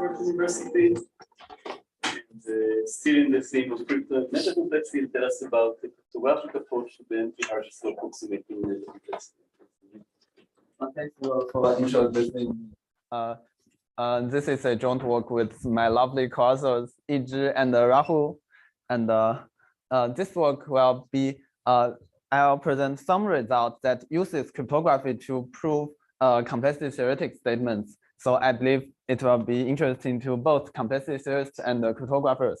Stanford University. And, still in the theme of crypto meta complexity, tell us about the cryptographic approach to the NP-Hardness of Approximating meta complexity. Thanks for introducing. This is a joint work with my lovely co-authors Iji and Rahul, and this work will be I'll present some results that uses cryptography to prove complexity theoretic statements. So I believe it will be interesting to both complexity theorists and cryptographers.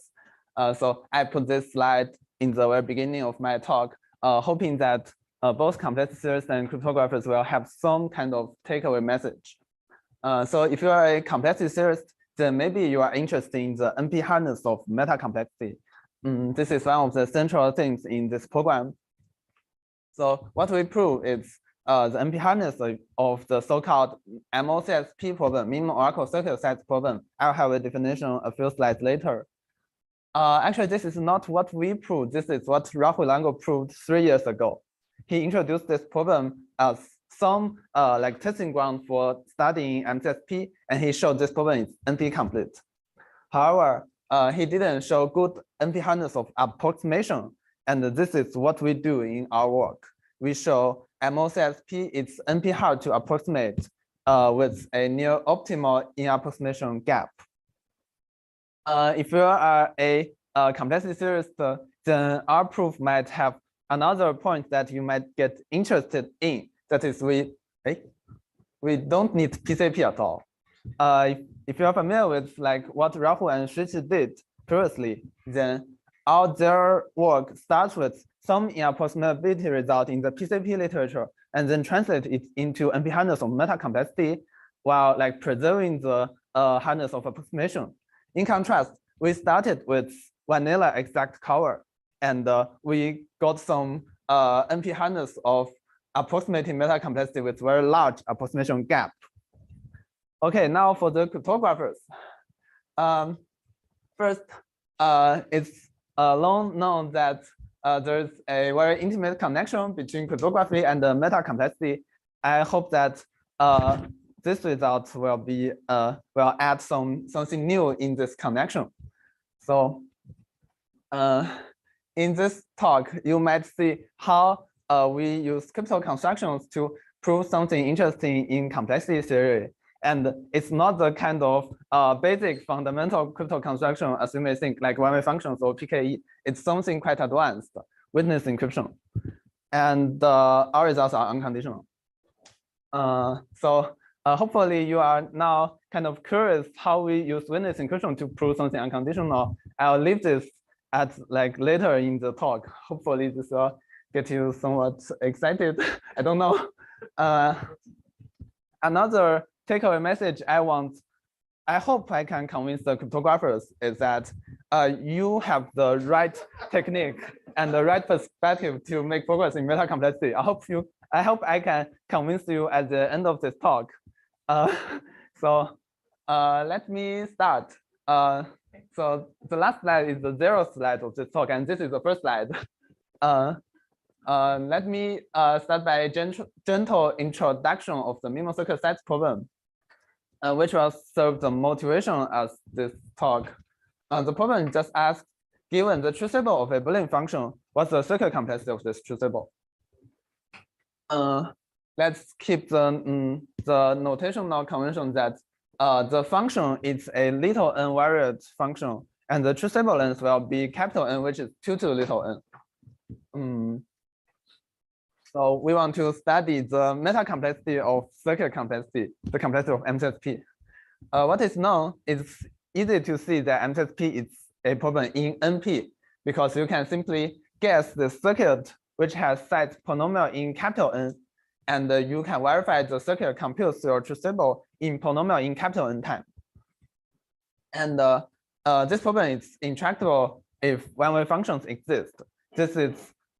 So I put this slide in the very beginning of my talk, hoping that both complexity theorists and cryptographers will have some kind of takeaway message. So if you are a complexity theorist, then maybe you are interested in the NP-Hardness of meta-complexity. This is one of the central things in this program. So what we prove is the NP-Hardness of the so-called MOCSP problem, minimum oracle circuit size problem. I'll have a definition a few slides later. Actually, this is not what we proved. This is what Rahul Lango proved 3 years ago. He introduced this problem as some like testing ground for studying MCSP, and he showed this problem is NP-complete. However, he didn't show good NP-hardness of approximation, and this is what we do in our work. We show MOCSP it's NP-hard to approximate with a near optimal in approximation gap. If you are a complexity theorist, then our proof might have another point that you might get interested in. That is, we don't need PCP at all. If you are familiar with like what Rahul and Shichi did previously, then all their work starts with some inapproximability result in the PCP literature and then translate it into NP-hardness of meta-complexity while like preserving the hardness of approximation. In contrast, we started with vanilla exact cover, and we got some NP-hardness of approximating meta-complexity with very large approximation gap. Okay, now for the cryptographers. First, it's long known that there's a very intimate connection between cryptography and meta-complexity. I hope that this result will be will add something new in this connection. So in this talk, you might see how we use crypto constructions to prove something interesting in complexity theory. And it's not the kind of basic fundamental crypto construction as you may think, like one-way functions or PKE. It's something quite advanced, witness encryption. And our results are unconditional. So hopefully you are now kind of curious how we use witness encryption to prove something unconditional. I'll leave this at like later in the talk. Hopefully this will get you somewhat excited. I don't know. Another takeaway message I hope I can convince the cryptographers is that you have the right technique and the right perspective to make progress in meta-complexity. I hope I can convince you at the end of this talk. So let me start. So the last slide is the 0th slide of this talk, and this is the first slide. Let me start by a gentle introduction of the minimum circuit size problem, which will serve the motivation as this talk. The problem just asks, given the truth table of a Boolean function, what's the circuit complexity of this truth table? Let's keep the notational convention that the function is a little n varied function, and the truth table length will be capital N, which is 2 to little n. So we want to study the meta-complexity of circuit complexity, the complexity of MCSP. What is known is easy to see that MCSP is a problem in NP because you can simply guess the circuit which has size polynomial in capital N, and you can verify the circuit computes your truth table in polynomial in capital N time. And this problem is intractable if one-way functions exist. This is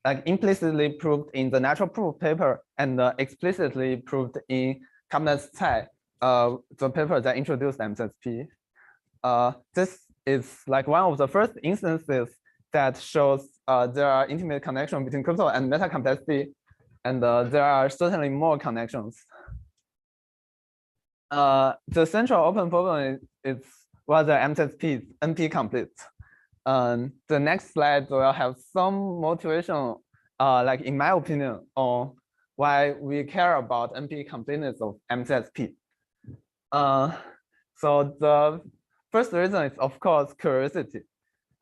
like implicitly proved in the natural proof paper and explicitly proved in Kaplan's Cai, the paper that introduced MCSP. This is like one of the first instances that shows there are intimate connection between crypto and meta-complexity, and there are certainly more connections. The central open problem is whether MCSP is NP complete. The next slide will have some motivation, like in my opinion, on why we care about NP completeness of MCSP. So the first reason is, of course, curiosity.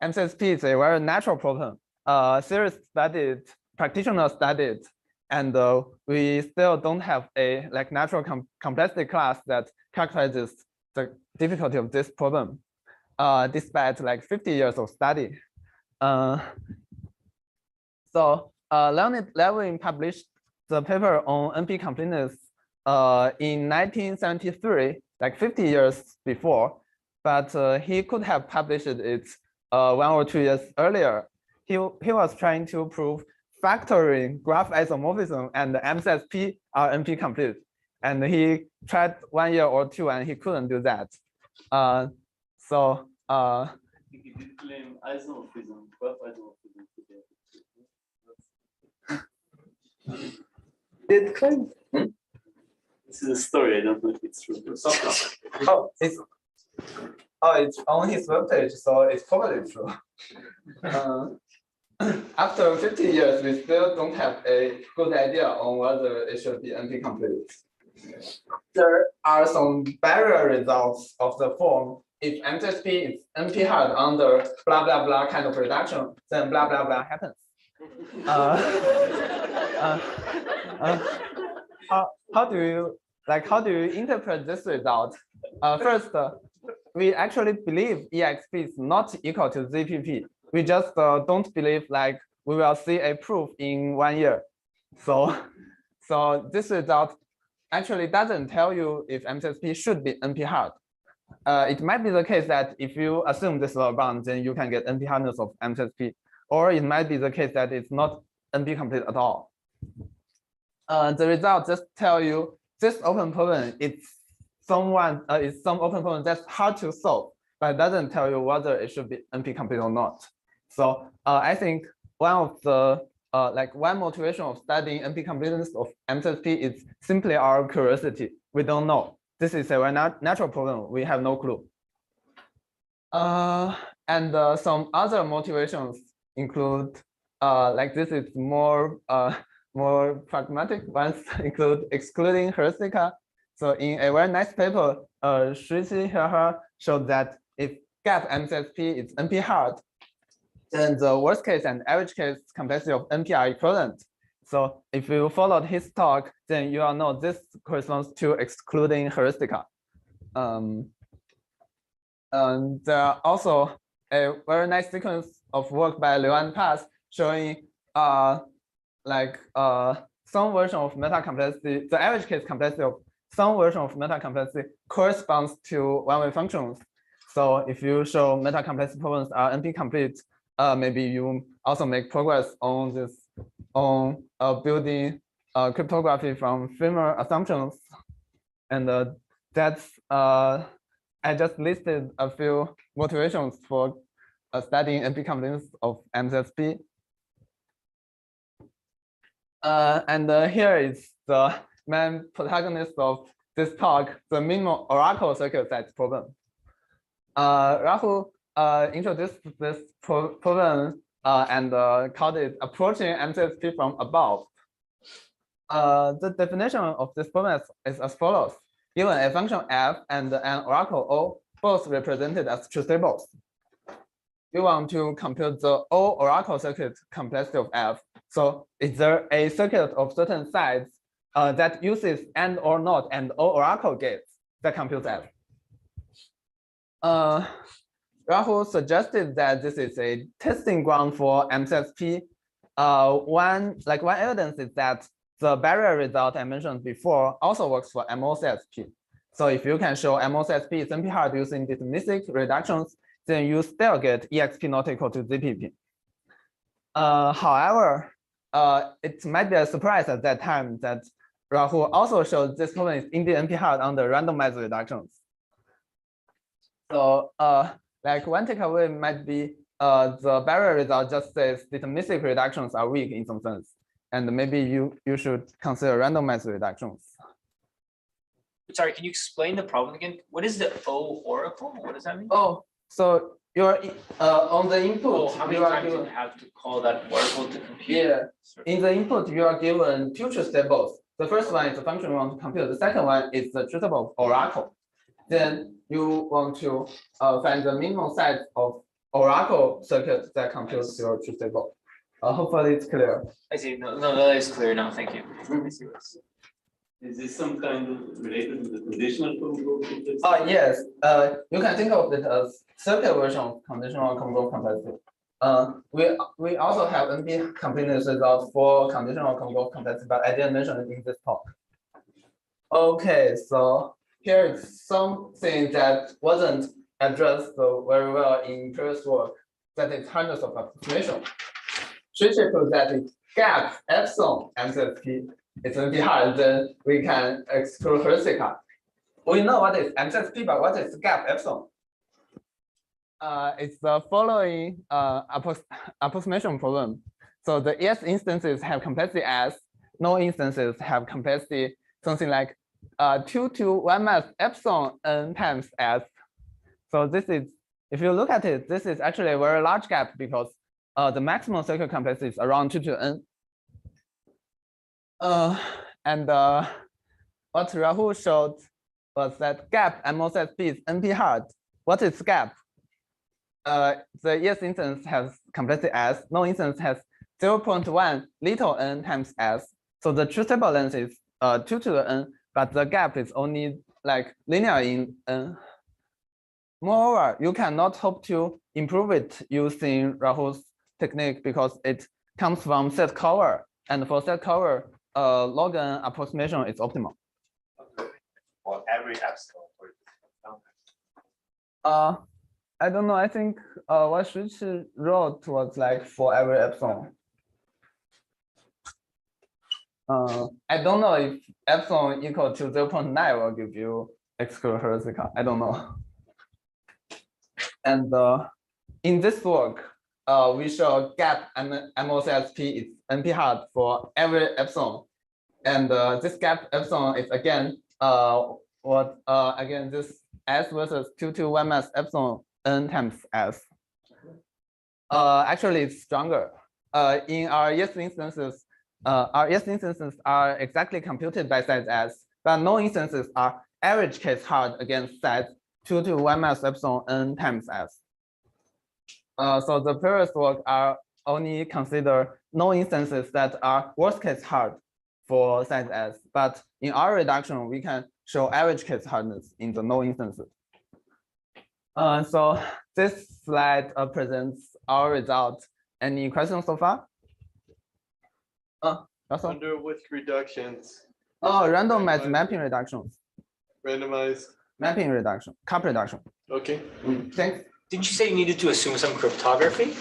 MCSP is a very natural problem. Theorists studied, practitioners studied, and we still don't have a natural complexity class that characterizes the difficulty of this problem, despite 50 years of study. So Leonid Levin published the paper on NP completeness in 1973, 50 years before, but he could have published it 1 or 2 years earlier. He was trying to prove factoring, graph isomorphism, and MCSP are NP complete. And he tried 1 year or 2 and he couldn't do that. I think he did claim isomorphism, graph isomorphism today. Did claim? This is a story, I don't know if it's true. It's on his webpage, so it's probably true. After 50 years, we still don't have a good idea on whether it should be NP complete. There are some barrier results of the form. If MCSP is NP hard under blah blah blah kind of reduction, then blah blah blah happens. How do you interpret this result? First, we actually believe EXP is not equal to ZPP. We just don't believe we will see a proof in 1 year. So this result actually doesn't tell you if MCSP should be NP hard. It might be the case that if you assume this lower bound, then you can get NP hardness of MCSP, or it might be the case that it's not NP complete at all. The result just tell you this open problem is some open problem that's hard to solve, but it doesn't tell you whether it should be NP complete or not. So I think one of the one motivation of studying NP completeness of MCSP is simply our curiosity. We don't know. This is a very natural problem. We have no clue. And some other motivations include this is more pragmatic ones include excluding heuristica. So in a very nice paper, Shruti showed that if gap MCSP is NP hard, then the worst case and average case complexity of NP are equivalent. So if you followed his talk, then you all know this corresponds to excluding heuristica. And there are also a very nice sequence of work by Liu and Pass showing some version of meta complexity, the average case complexity of some version of meta complexity corresponds to one-way functions. So if you show meta complexity problems are NP complete, maybe you also make progress on this, building cryptography from firmer assumptions. And that's, I just listed a few motivations for studying NP completeness of MCSP. And here is the main protagonist of this talk, the minimum oracle circuit size problem. Rahul introduced this problem and called it approaching MCSP from above. The definition of this problem is as follows. Given a function f and an oracle O, both represented as true stables, we want to compute the O oracle circuit complexity of f. So is there a circuit of certain size that uses and or not and O oracle gates that computes f? Rahul suggested that this is a testing ground for MCSP. One evidence is that the barrier result I mentioned before also works for MOCSP. So if you can show MOCSP is NP hard using deterministic reductions, then you still get EXP not equal to ZPP. However, it might be a surprise at that time that Rahul also showed this problem is indeed NP hard under randomized reductions. So one takeaway might be the barrier result just says deterministic reductions are weak in some sense. And maybe you should consider randomized reductions. sorry, can you explain the problem again? What is the O oracle? What does that mean? Oh, so you're on the input. How many you are times do given, you have to call that oracle to compute? Yeah, in the input you are given two truth tables. The first one is the function you want to compute. The second one is the truth table oracle. Then you want to find the minimum size of oracle circuit that computes your truth table. Hopefully it's clear. I see. No, that is clear now. Thank you. I see what's. Is this some kind of related to the conditional complexity? Yes. You can think of it as circuit version of conditional Kolmogorov complexity. We also have NP completeness result for conditional Kolmogorov complexity, but I didn't mention it in this talk. Okay, so here is something that wasn't addressed very well in previous work. That is hardness of approximation. Tricky proof that is gap epsilon MCSP. It's NP-hard, then we can exclude Hersica. We know what is MCSP, but what is gap epsilon? It's the following approximation problem. So the yes instances have complexity S, no instances have complexity something like 2 to 1 minus epsilon n times S. So this is, if you look at it, this is actually a very large gap because the maximum circuit complexity is around 2 to n. What Rahul showed was that gap MOCSP is NP-hard. What is gap? The yes instance has complexity S, no instance has 0.1 little n times S. So the truth table length is 2 to the n, but the gap is only like linear in n. Moreover, you cannot hope to improve it using Rahul's technique because it comes from set cover, and for set cover, log n approximation is optimal. For every epsilon. I don't know. I think what Shuchi wrote was like for every epsilon. I don't know if epsilon equal to 0.9 will give you exclude Hersica. I don't know. And in this work, we show gap MOCSP is NP-hard for every epsilon, and this gap epsilon is again again this S versus 2 to 1 minus epsilon n times S. Actually, it's stronger. In our yes instances are exactly computed by size S, but no instances are average case hard against size 2 to 1 minus epsilon n times S. So the previous work are only consider no instances that are worst case hard for size S, but in our reduction, we can show average case hardness in the no instances. So this slide presents our result. Any questions so far? Under which reductions? Randomized mapping reductions. Randomized. Mapping reduction, cup reduction. Okay. Thanks. Didn't you say you needed to assume some cryptography?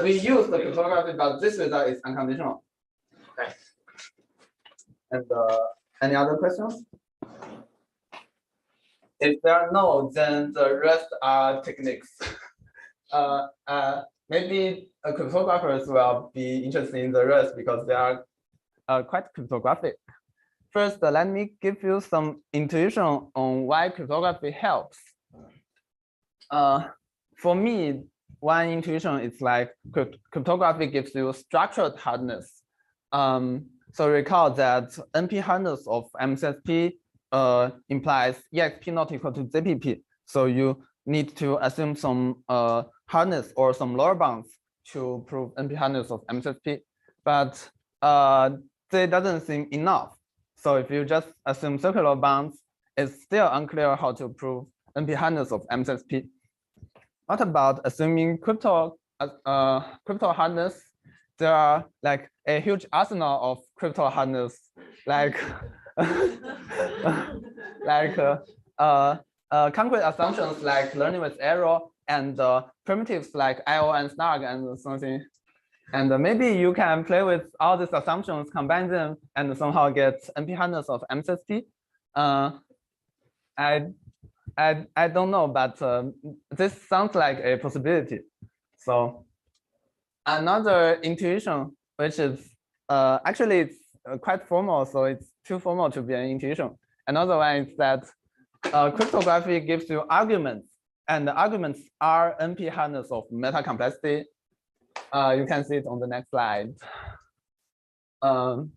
We use the cryptography, but this result is unconditional. Okay. And any other questions? If there are no, then the rest are techniques. Maybe cryptographers will be interested in the rest because they are quite cryptographic. First, let me give you some intuition on why cryptography helps. For me, one intuition is like cryptography gives you structured hardness. So recall that NP-hardness of MCSP implies EXP not equal to ZPP. So you need to assume some hardness or some lower bounds to prove NP-hardness of MCSP. But that doesn't seem enough. So if you just assume circular bounds, it's still unclear how to prove NP-hardness of MCSP. What about assuming crypto hardness? There are like a huge arsenal of crypto hardness, like concrete assumptions like learning with error and primitives like IO and snark and something. And maybe you can play with all these assumptions, combine them, and somehow get NP-hardness of MCSP. I don't know, but this sounds like a possibility. So another intuition, which is actually it's quite formal, so it's too formal to be an intuition. Another one is that cryptography gives you arguments, and the arguments are NP-hardness of meta complexity. You can see it on the next slide. So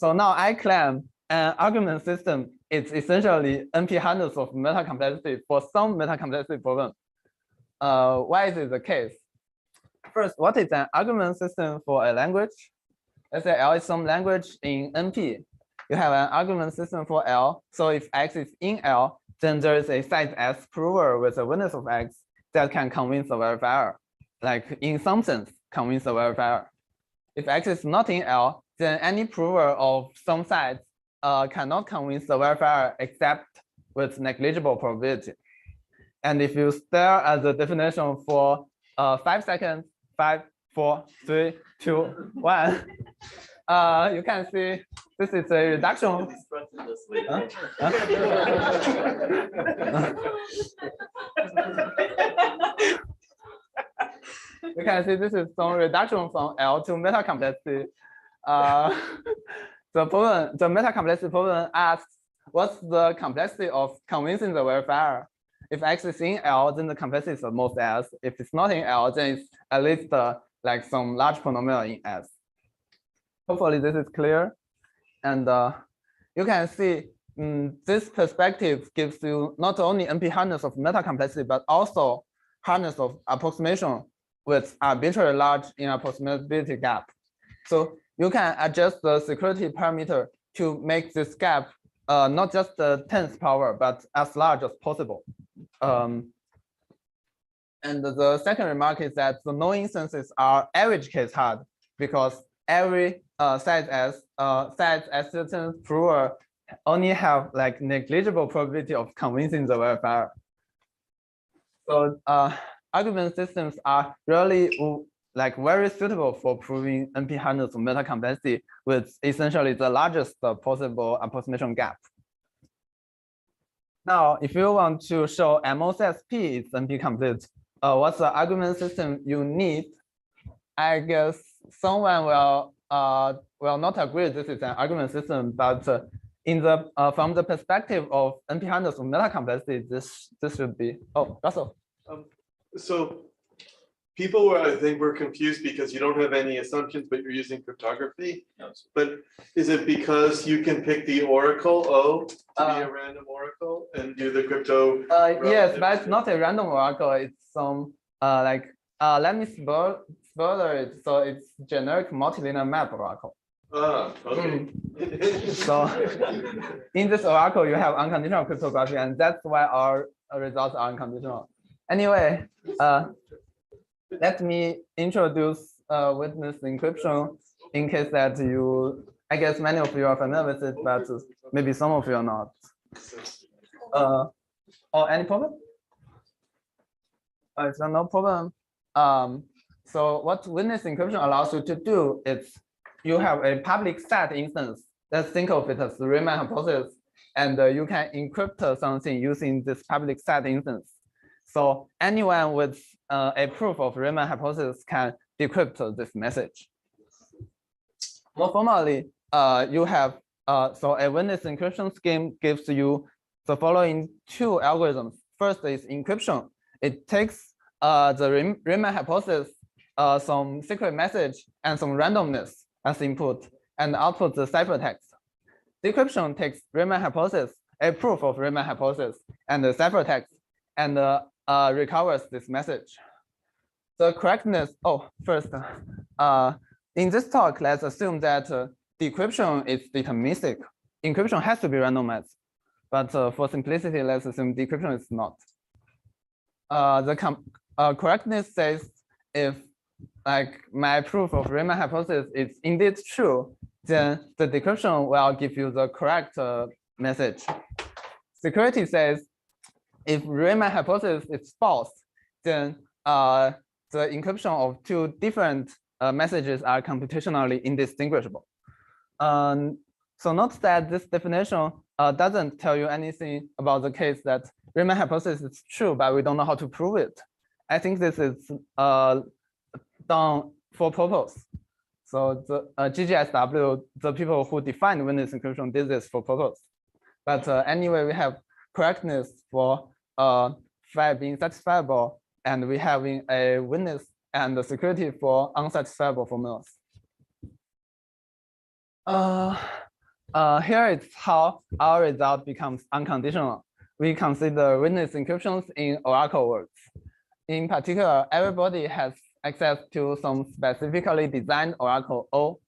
now I claim an argument system is essentially NP-hardness of meta complexity for some meta complexity problem. Why is it the case? First, what is an argument system for a language? Let's say L is some language in NP. You have an argument system for L. So if X is in L, then there is a size S prover with a witness of X that can convince the verifier. Like in some sense, convince the verifier. If X is not in L, then any prover of some size cannot convince the verifier except with negligible probability. And if you stare at the definition for 5 seconds, 5, 4, 3, 2, 1, you can see this is a reduction. You can see this is some reduction from L to meta complexity. The meta complexity problem asks, what's the complexity of convincing the verifier? If X is in L, then the complexity is the most S. If it's not in L, then it's at least like some large polynomial in S. Hopefully this is clear. And you can see this perspective gives you not only NP-hardness of meta complexity, but also hardness of approximation with arbitrarily large inapproximability gap. So you can adjust the security parameter to make this gap not just the 10th power, but as large as possible. And the second remark is that the known instances are average case hard because every size S certain prover only have like negligible probability of convincing the verifier. So argument systems are really like very suitable for proving NP-hardness of meta complexity with essentially the largest possible approximation gap. Now, if you want to show MOCSP is NP complete, what's the argument system you need? I guess someone will not agree this is an argument system, but in the from the perspective of NP-hardness of meta complexity, this should be. Oh, Russell. So people were, I think, were confused because you don't have any assumptions, but you're using cryptography. Yes. But is it because you can pick the oracle O to be a random oracle and do the crypto? Yes, but it's not a random oracle. It's some let me spoiler it. So it's generic multilinear map oracle. Ah, okay. So in this oracle, you have unconditional cryptography, and that's why our results are unconditional. Anyway, let me introduce witness encryption in case that I guess many of you are familiar with it, but maybe some of you are not. Or any problem? It's no problem. So what witness encryption allows you to do is you have a public set instance. Let's think of it as the Riemann hypothesis, and you can encrypt something using this public set instance. So anyone with a proof of Riemann hypothesis can decrypt this message. More formally, you have so a witness encryption scheme gives you the following two algorithms. First is encryption. It takes the Riemann hypothesis, some secret message, and some randomness as input, and outputs the ciphertext. Decryption takes Riemann hypothesis, a proof of Riemann hypothesis, and the ciphertext, and recovers this message. The correctness. Oh, first, in this talk, let's assume that decryption is deterministic. Encryption has to be randomized, but for simplicity, let's assume decryption is not. The correctness says if like my proof of Riemann hypothesis is indeed true, then the decryption will give you the correct message. Security says if Riemann hypothesis is false, then the encryption of two different messages are computationally indistinguishable. So note that this definition doesn't tell you anything about the case that Riemann hypothesis is true, but we don't know how to prove it. I think this is done for purpose. So the GGSW, the people who defined witness encryption did this for purpose. But anyway, we have correctness for phi being satisfiable, and we having a witness and the security for unsatisfiable formulas. Here is how our result becomes unconditional. We consider witness encryptions in Oracle words. In particular, everybody has access to some specifically designed Oracle O.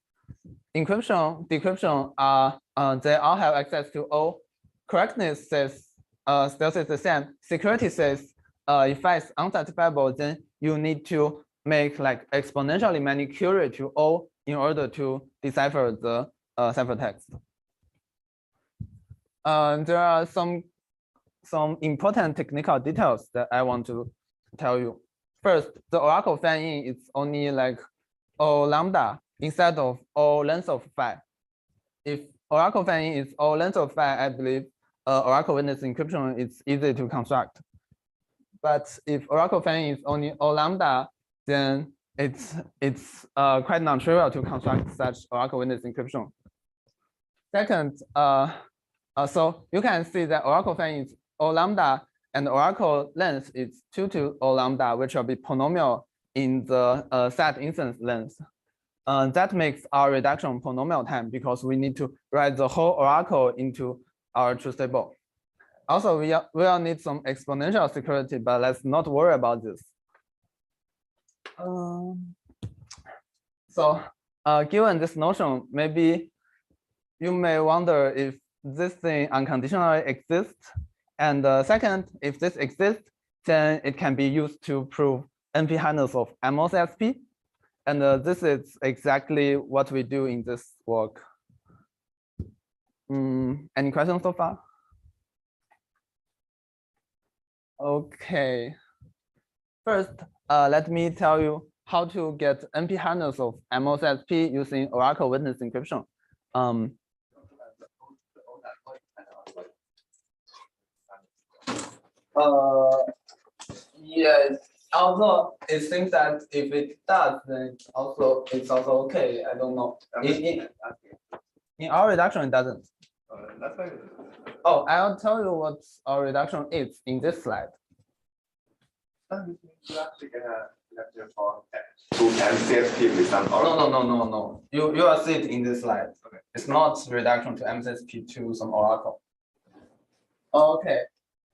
Encryption, decryption are they all have access to O. Correctness says still says the same. Security says if it's unsatisfiable, then you need to make like exponentially many query to O in order to decipher the ciphertext. There are some important technical details that I want to tell you. First, the Oracle fan-in is only like O lambda instead of O length of phi. If Oracle fan-in is O length of phi, I believe Oracle witness encryption is easy to construct. But if Oracle fan-in is only O lambda, then it's quite non-trivial to construct such Oracle witness encryption. Second, so you can see that Oracle fan-in is O lambda, and Oracle length is 2 to O lambda, which will be polynomial in the set instance length. That makes our reduction polynomial time because we need to write the whole Oracle into our truth table. Also, we will need some exponential security, but let's not worry about this. Given this notion, maybe you may wonder if this thing unconditionally exists. And second, if this exists, then it can be used to prove NP-Hardness of MLCSP. And this is exactly what we do in this work. Any questions so far? Okay. First, let me tell you how to get NP-Hardness of MOCSP using Oracle witness encryption. Yes, although it seems that if it does, then it's also okay. I don't know. In our reduction, it doesn't. Oh, I'll tell you what our reduction is in this slide. No. You will see it in this slide. Okay. It's not reduction to MCSP to some Oracle. Okay,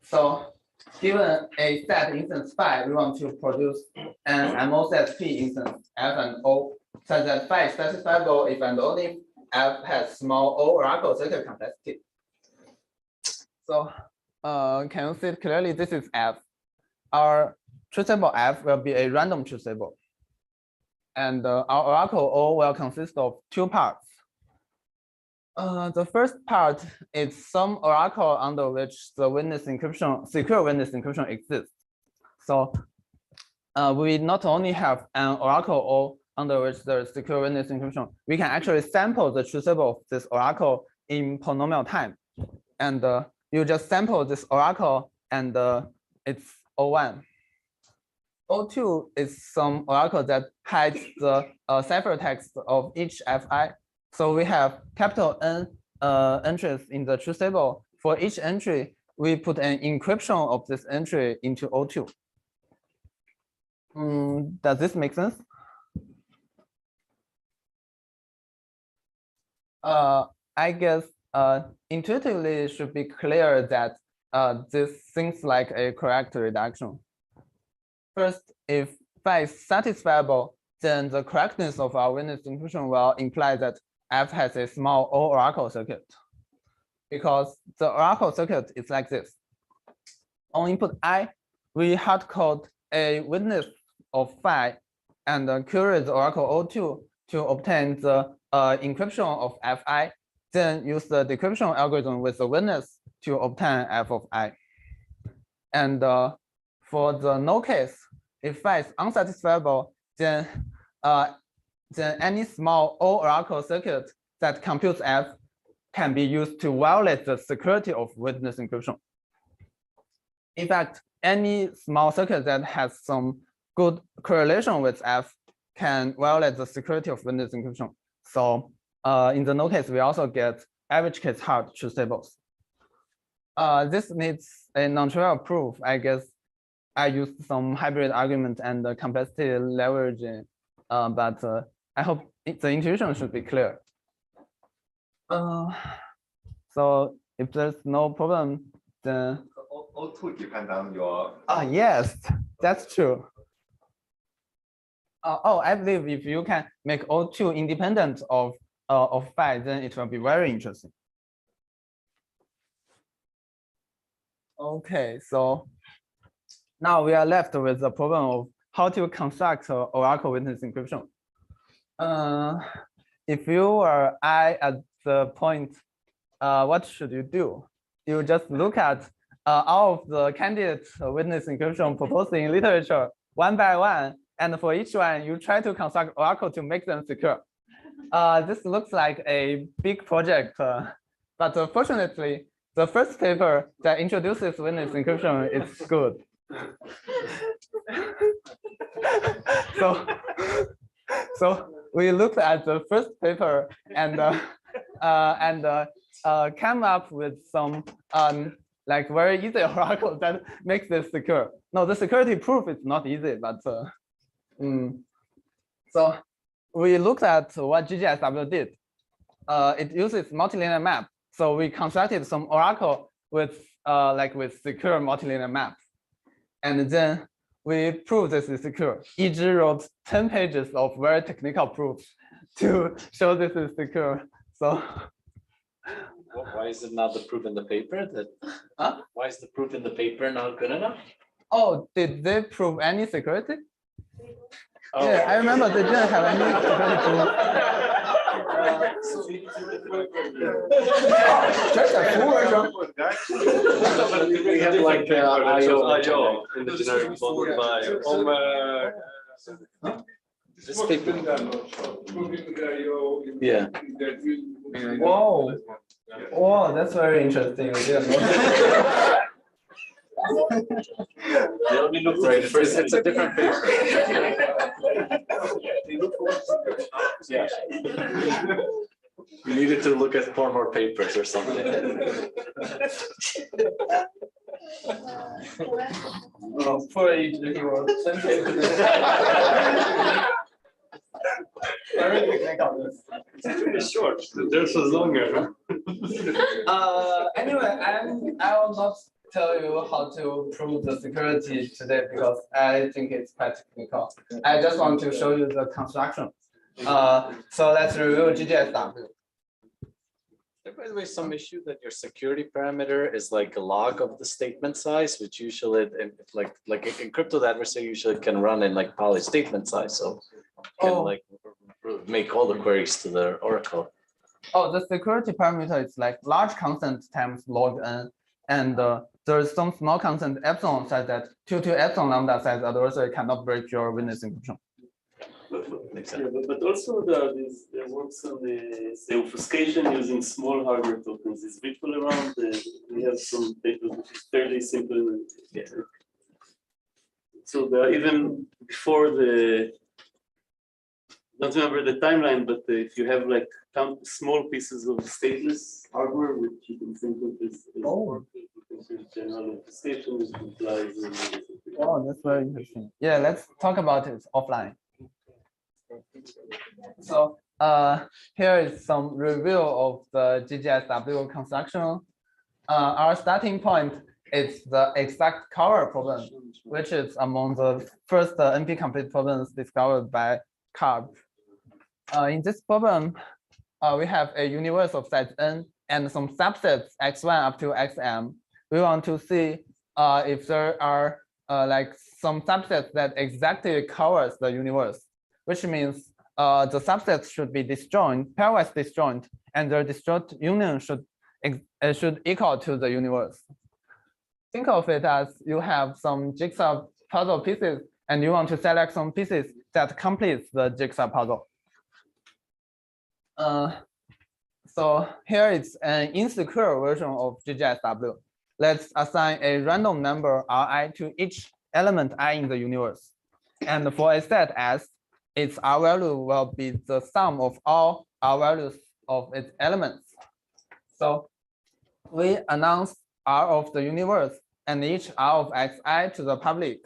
so given a set instance phi, we want to produce an MOCSP instance F and O such that phi is satisfiable if and only if F has small O Oracle circuit complexity. So can you see it clearly? This is F. Our truth table F will be a random truth table. And our Oracle O will consist of two parts. The first part is some Oracle under which the witness encryption, secure witness encryption exists. So we not only have an Oracle O under which there is secure witness encryption, we can actually sample the truth table of this Oracle in polynomial time. And you just sample this Oracle and it's O1. O2 is some Oracle that hides the ciphertext of each Fi. So we have capital N entries in the truth table. For each entry, we put an encryption of this entry into O2. Does this make sense? I guess intuitively it should be clear that this seems like a correct reduction. First, if phi is satisfiable, then the correctness of our witness encryption will imply that F has a small O Oracle circuit. Because the Oracle circuit is like this. On input I, we hard code a witness of phi and query the Oracle O2 to obtain the encryption of Fi, then use the decryption algorithm with the witness to obtain F of I. And for the no case, if phi is unsatisfiable, then any small O Oracle circuit that computes F can be used to violate the security of witness encryption. In fact, any small circuit that has some good correlation with F can violate the security of witness encryption. So in the no case, we also get average case hard truth tables. This needs a non-trivial proof. I guess I used some hybrid argument and complexity leveraging, but I hope the intuition should be clear. So if there's no problem, then O2 depend on your. yes, that's true. Oh, I believe if you can make O2 independent of phi, then it will be very interesting. Okay, so now we are left with the problem of how to construct Oracle witness encryption. If you are I at the point, what should you do? You just look at all of the candidate witness encryption proposed in literature one by one, and for each one, you try to construct Oracle to make them secure. This looks like a big project, but fortunately, the first paper that introduces witness encryption is good. So we looked at the first paper and came up with some like very easy Oracle that makes this secure. No, the security proof is not easy, but so we looked at what GGSW did. It uses multilinear map. So we constructed some Oracle with with secure multilinear map. And then we proved this is secure. E.G. wrote 10 pages of very technical proofs to show this is secure. So why is it not the proof in the paper? Why is the proof in the paper not good enough? Oh, did they prove any security? Oh. Yeah, I remember they didn't have any security proof. Just a full version. We have like IO in the generic model by This paper. Yeah. Whoa. Wow, that's very interesting. They only look right. It's a different paper. Yeah. We needed to look at 4 more papers or something. Oh, poor E.G. Very technical. It's really short. Theirs was longer. Anyway, I will not tell you how to prove the security today because I think it's quite technical. I just want to show you the construction. So let's review GGSW. By the way, some issue that your security parameter is like a log of the statement size, which usually, like in crypto, the adversary usually can run in like poly statement size, so can like make all the queries to the Oracle. Oh, the security parameter is like large constant times log n, and there's some small constant epsilon such that 2 to epsilon lambda size adversary cannot break your witness encryption. But also there works on the obfuscation using small hardware tokens. Is virtual around? We have some papers which is fairly simple. Yeah. So there even before the, don't remember the timeline, but if you have like small pieces of stateless hardware, which you can think of as general obfuscation, which implies. Oh, that's very interesting. Yeah, let's talk about it offline. So here is some review of the GGSW construction. Our starting point is the exact cover problem, which is among the first NP-complete problems discovered by Garg. In this problem, we have a universe of size n and some subsets x1 up to xm. We want to see if there are like some subsets that exactly covers the universe, which means the subsets should be disjoint, pairwise disjoint, and their disjoint union should equal to the universe. Think of it as you have some jigsaw puzzle pieces, and you want to select some pieces that completes the jigsaw puzzle. So here is an insecure version of GGSW. Let's assign a random number Ri to each element I in the universe. And for a set S, its R value will be the sum of all R values of its elements. So we announce R of the universe and each R of xi to the public.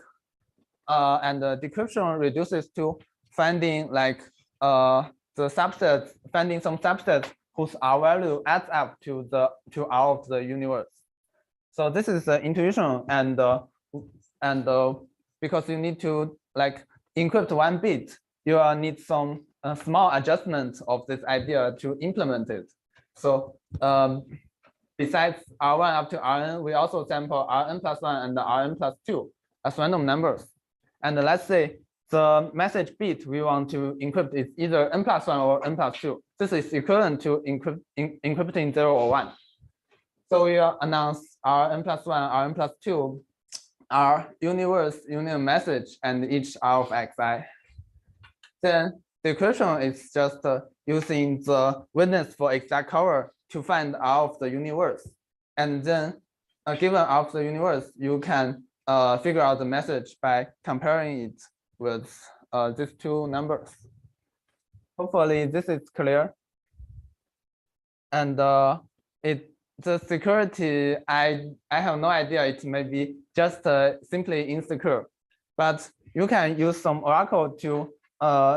And the decryption reduces to finding like the subsets, finding some subsets whose R value adds up to R of the universe. So this is the intuition, and because you need to like encrypt one bit, you will need some small adjustment of this idea to implement it. So besides R1 up to Rn, we also sample Rn plus 1 and Rn plus 2 as random numbers. And let's say the message bit we want to encrypt is either n plus 1 or n plus 2. This is equivalent to encrypting 0 or 1. So we announce Rn plus 1, Rn plus 2, R universe union message, and each R of xi. Then decryption is just using the witness for exact cover to find R of the universe. And then given R of the universe, you can figure out the message by comparing it with these two numbers. Hopefully this is clear. And the security, I have no idea. It may be just simply insecure, but you can use some oracle to,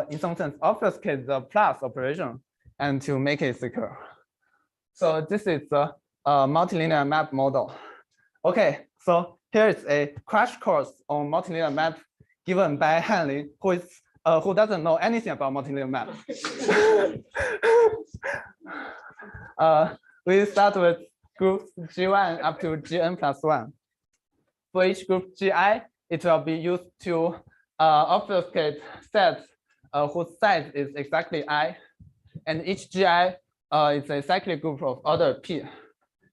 in some sense, obfuscate the plus operation and to make it secure. So this is the multilinear map model. Okay, so here is a crash course on multilinear map given by Hanlin, who doesn't know anything about multilinear map. We start with groups G1 up to Gn plus 1. For each group Gi, it will be used to obfuscate sets whose size is exactly I. And each Gi is a cyclic group of order P.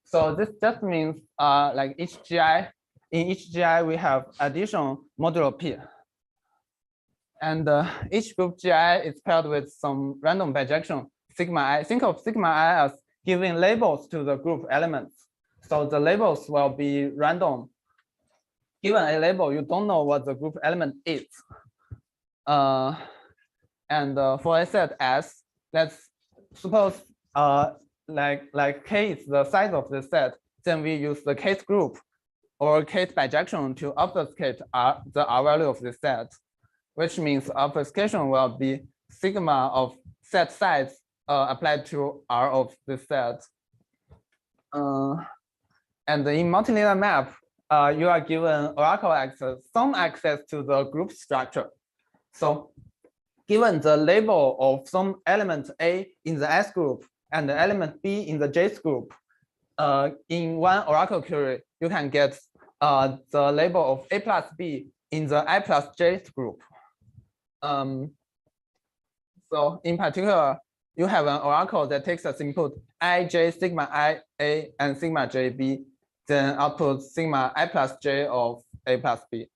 So this just means like each Gi, in each Gi, we have addition modulo P. And each group Gi is paired with some random bijection sigma I. Think of sigma I as giving labels to the group elements. So the labels will be random. Given a label, you don't know what the group element is. And for a set S, let's suppose like K is the size of the set, then we use the case group or case bijection to obfuscate the R value of the set, which means obfuscation will be sigma of set size applied to R of the set. And in multilinear map, you are given oracle access, some access to the group structure. So given the label of some element A in the S group and the element B in the J group, in one oracle query, you can get the label of A plus B in the I plus J group. So in particular, you have an oracle that takes as input ij sigma I A and sigma J B, then output sigma I plus J of A plus B.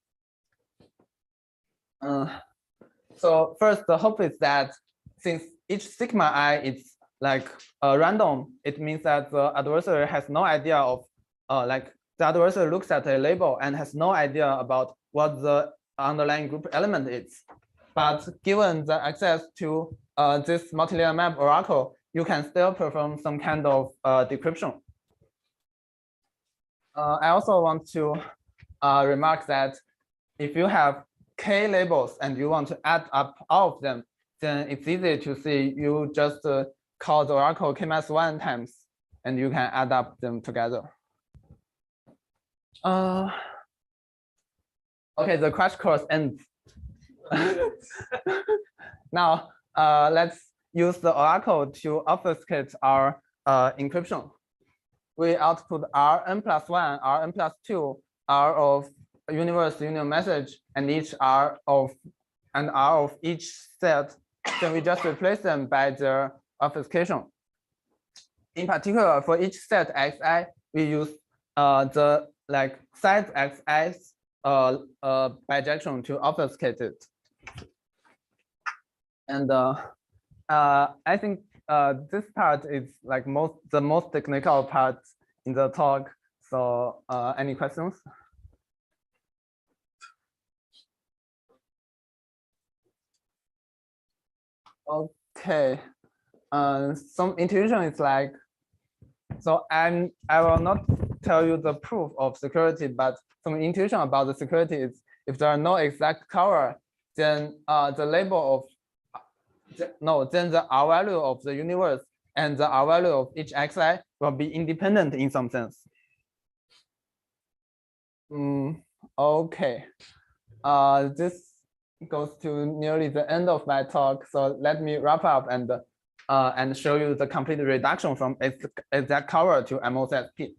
So first, the hope is that since each sigma I is like random, it means that the adversary has no idea of like the adversary looks at a label and has no idea about what the underlying group element is. But given the access to this multilinear map oracle, you can still perform some kind of decryption. I also want to remark that if you have K labels and you want to add up all of them, then it's easy to see. You just call the oracle K minus 1 times, and you can add up them together. Okay, the crash course ends. Now, let's use the oracle to obfuscate our encryption. We output Rn plus 1, Rn plus 2, R of universe union message, and each R of each set. Then we just replace them by their obfuscation. In particular, for each set xi, we use the like size xi's bijection to obfuscate it. And I think this part is like the most technical part in the talk. So any questions? Okay. Some intuition is like, so I will not tell you the proof of security, but some intuition about the security is if there are no exact cover, then the label of then the R value of the universe and the R value of each xi will be independent in some sense. Okay. This goes to nearly the end of my talk, so let me wrap up and show you the complete reduction from exact cover to MOCSP.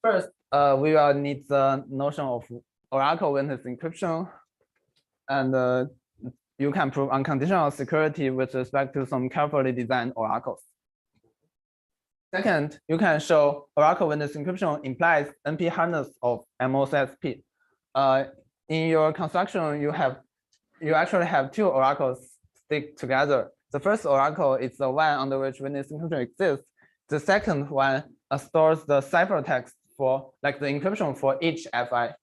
First, we will need the notion of oracle witness encryption, and you can prove unconditional security with respect to some carefully designed oracles. Second, you can show oracle witness encryption implies NP-Hardness of MOCSP. In your construction, you actually have two oracles stick together. The first oracle is the one under which witness encryption exists. The second one stores the ciphertext for like the encryption for each FI.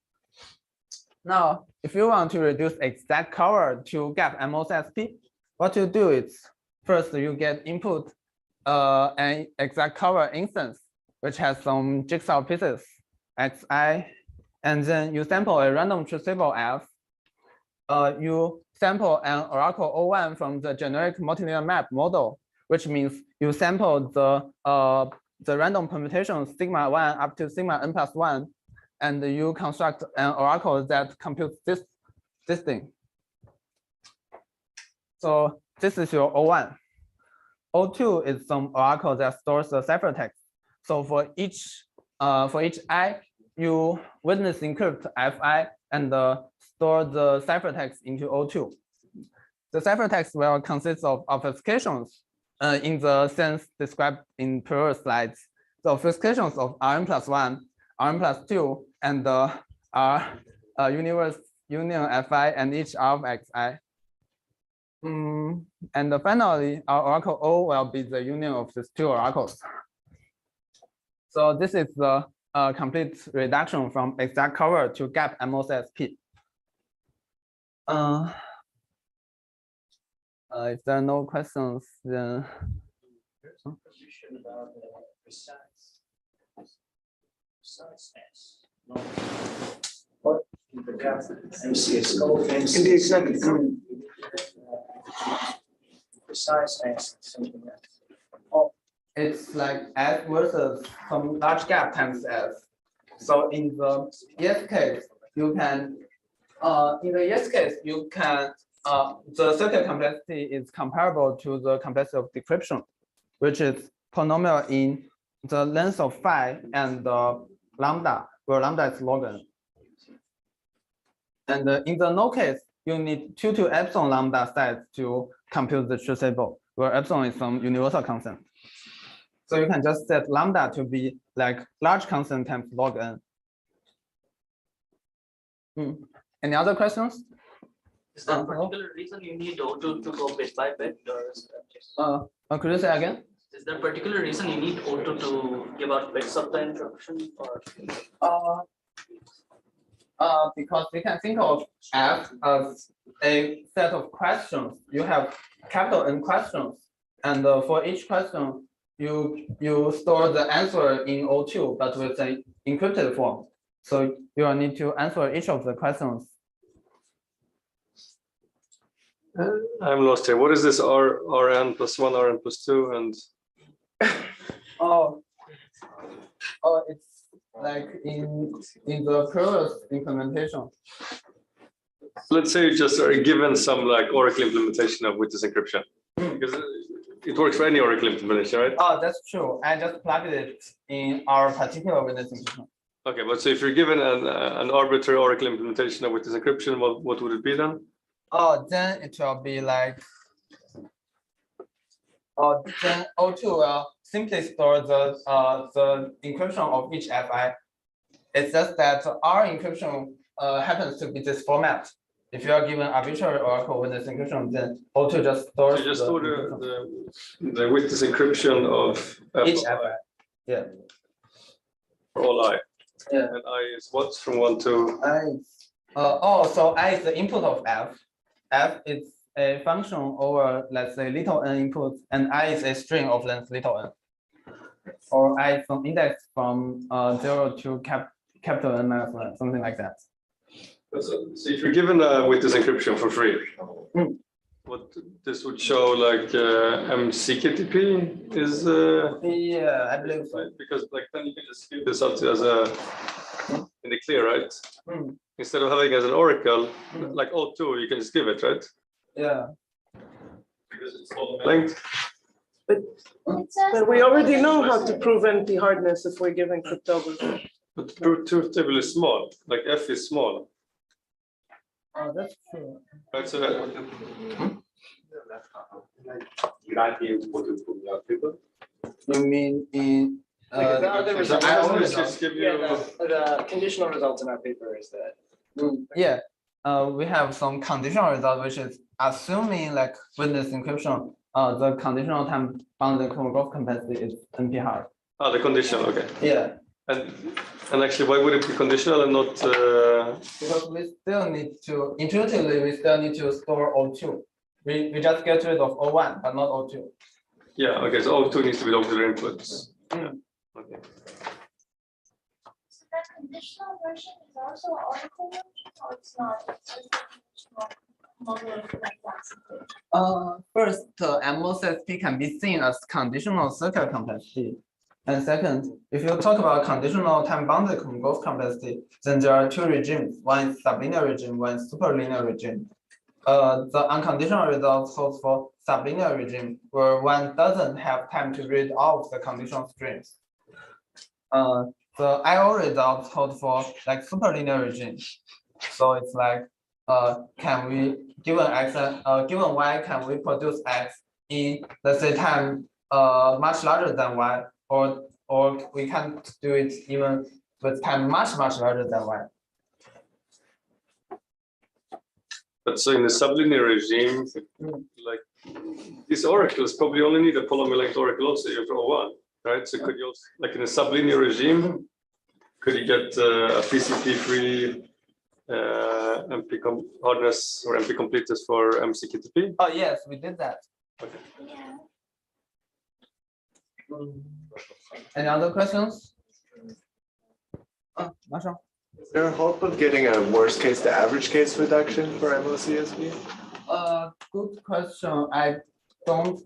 Now, if you want to reduce exact cover to gap MOCSP, what you do is first you get input an exact cover instance, which has some jigsaw pieces, xi, and then you sample a random truth table f. You sample an oracle O1 from the generic multilinear map model, which means you sample the random permutation sigma 1 up to sigma n plus 1, and you construct an oracle that computes this thing. So this is your O1. O2 is some oracle that stores the ciphertext. So for each I, you witness encrypt Fi and store the ciphertext into O2. The ciphertext will consist of obfuscations in the sense described in previous slides. The obfuscations of Rn plus 1, Rn plus 2, and R universe union Fi and each R of Xi. And finally, our oracle O will be the union of these two oracles. So this is the complete reduction from exact cover to gap MOCSP. If there are no questions, then About preciseness. No. What the gap MCSP. Preciseness, something else. it's like S versus some large gap times S. So in the yes case, you can the circuit complexity is comparable to the complexity of decryption, which is polynomial in the length of phi and the lambda, where lambda is log n. And in the no case, you need 2 to epsilon lambda size to compute the truth table, where epsilon is some universal constant. So you can just set lambda to be like large constant times log n. Any other questions? Is there a particular reason you need O2 to go bit by bit, or is that just? Could you say again? Is there a particular reason you need O2 to give out bits of the encryption, or? Because we can think of F as a set of questions. You have capital N questions, and for each question, you store the answer in O2, but with an encrypted form. So you will need to answer each of the questions. I'm lost here. What is this Rn plus 1, Rn plus 2, and It's like in the previous implementation. let's say you just are given some like Oracle implementation of witness encryption, because it works for any Oracle implementation, right? Oh, that's true. I just plugged it in our particular witness encryption. Okay, but so if you're given an arbitrary Oracle implementation of witness encryption, what would it be then? Oh, then it will be like, then O2 will simply store the encryption of each FI. It's just that our encryption happens to be this format. If you are given arbitrary Oracle witness encryption, then O2 just stores. So you just store the witness encryption of each FI. Yeah. For all I. Yeah. And I is what from 1 to? So I is the input of F. F is a function over, let's say, little n inputs, and I is a string of length little n, or I is some index from 0 to capital N minus 1, something like that. So if you're given witness encryption for free, what this would show like MCSP is Yeah, I believe so. because like then you can just give this out as a in the clear, right? Instead of having it as an oracle, like O2, you can just give it, right? Yeah. Because it's all linked. But we already know how to prove NP-hardness if we're given cryptography. But the truth table is small, like F is small. Oh, that's true. Right, so You mean in Like the other so results. I always just give you. The conditional results in our paper is that. yeah, we have some conditional result, which is assuming like witness encryption, the conditional time bounded cryptographic complexity is NP-hard. Ah, the conditional, okay. Yeah, And actually, why would it be conditional and not? because we still need to, intuitively, we still need to store O2. We just get rid of O1, but not O2. Yeah, okay, so O2 needs to be logged to the inputs. Yeah, okay. So that conditional version is also an oracle version, or it's not? It's just a conditional model of complexity. First, MOCSP can be seen as conditional circuit complexity. And second, if you talk about conditional time-bounded cryptographic complexity, then there are two regimes. One is sublinear regime, one is superlinear regime. The unconditional result holds for sublinear regime, where one doesn't have time to read all of the conditional strings. The IO results hold for like superlinear regime. So it's like, can we given x, given y, can we produce x in, let's say, time much larger than y, or we can't do it even with time much larger than y. But so in the sublinear regime, like these oracles probably only need a polymer length oracle also for O1, right? So could you also, like in a sublinear regime, could you get a PCP-free NP-hardness or NP completeness for MCSP? Oh yes, we did that. Okay. Yeah. Any other questions? Marshall? Is there a hope of getting a worst case to average case reduction for MLCSP? Good question. I don't.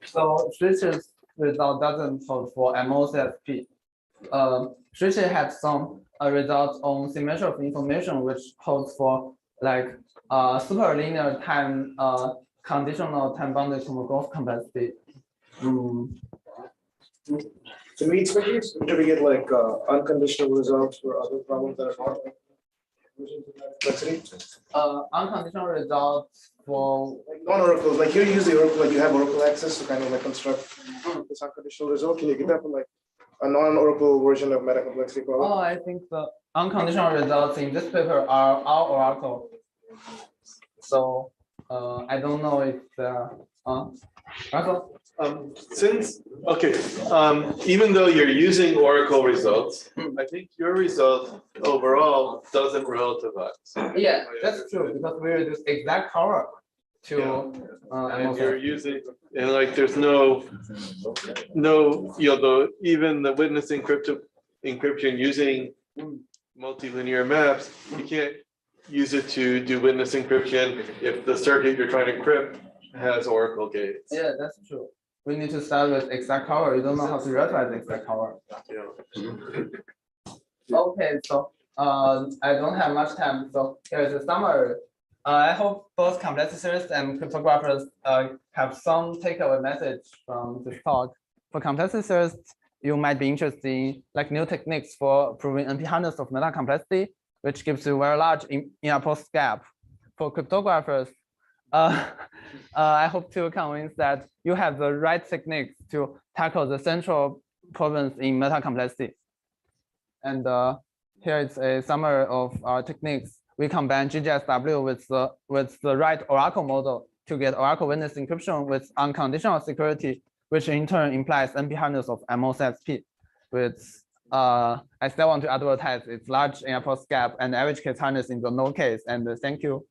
So Switch's result doesn't hold for MOCSP. Switch had some results on symmetry of information, which holds for like superlinear time conditional time bounded cryptographic complexity. Do we expect to get like unconditional results for other problems that are not like complexity? Unconditional results for Like non-oracles, like here you use the oracle, like you have oracle access to kind of like construct this unconditional result. Can you get that from like a non-oracle version of meta complexity problem? I think the unconditional results in this paper are all oracle. So I don't know if Russell? Even though you're using oracle results, I think your result overall doesn't relativize. Yeah, that's true because we reduce exact cover to And you're using, and like, there's no, even the witness encryption using multilinear maps, you can't use it to do witness encryption if the circuit you're trying to encrypt has oracle gates. Yeah, that's true. We need to start with exact cover. You don't know how to relativize exact cover. Okay, so I don't have much time, so here's a summary. I hope both complexitors and cryptographers have some takeaway message from this talk. For complexitors, you might be interested in like new techniques for proving NP-hardness of meta complexity, which gives you very large in-post gap. For cryptographers, I hope to convince that you have the right techniques to tackle the central problems in meta complexity. And here is a summary of our techniques. We combine GGSW with the right Oracle model to get Oracle witness encryption with unconditional security, which in turn implies NP-hardness of MOCSP. With I still want to advertise its large in-post gap and average case hardness in the no case. And thank you.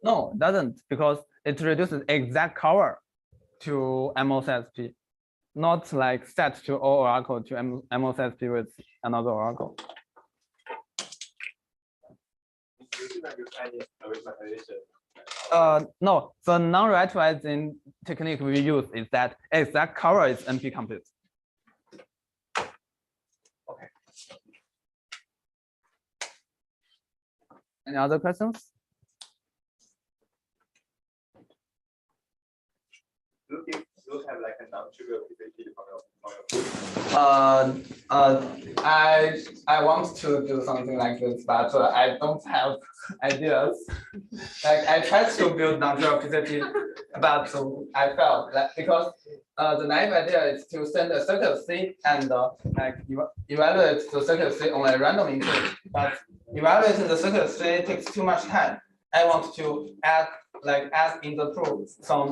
No, it doesn't, because it reduces exact cover to MOCSP, not like set to all oracle to MOCSP with another oracle. No, the non-write-writing technique we use is that exact cover is NP complete. Okay. Any other questions? I want to do something like this, but I don't have ideas. Like I tried to build non-trivial PCP, but I failed. Like, because the naive idea is to send a circuit C and like evaluate the circuit C on a random input, but evaluating the circuit C takes too much time. I want to add in the proof some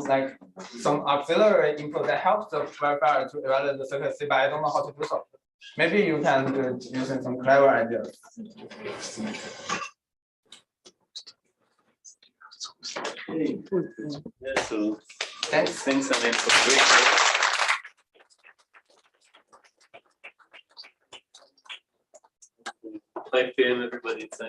auxiliary input that helps the verifier to evaluate the circuit C, but I don't know how to do so. Maybe you can do it using some clever ideas. Yeah, so Thanks. thanks, Hanlin, for great work. By PM, everybody, it's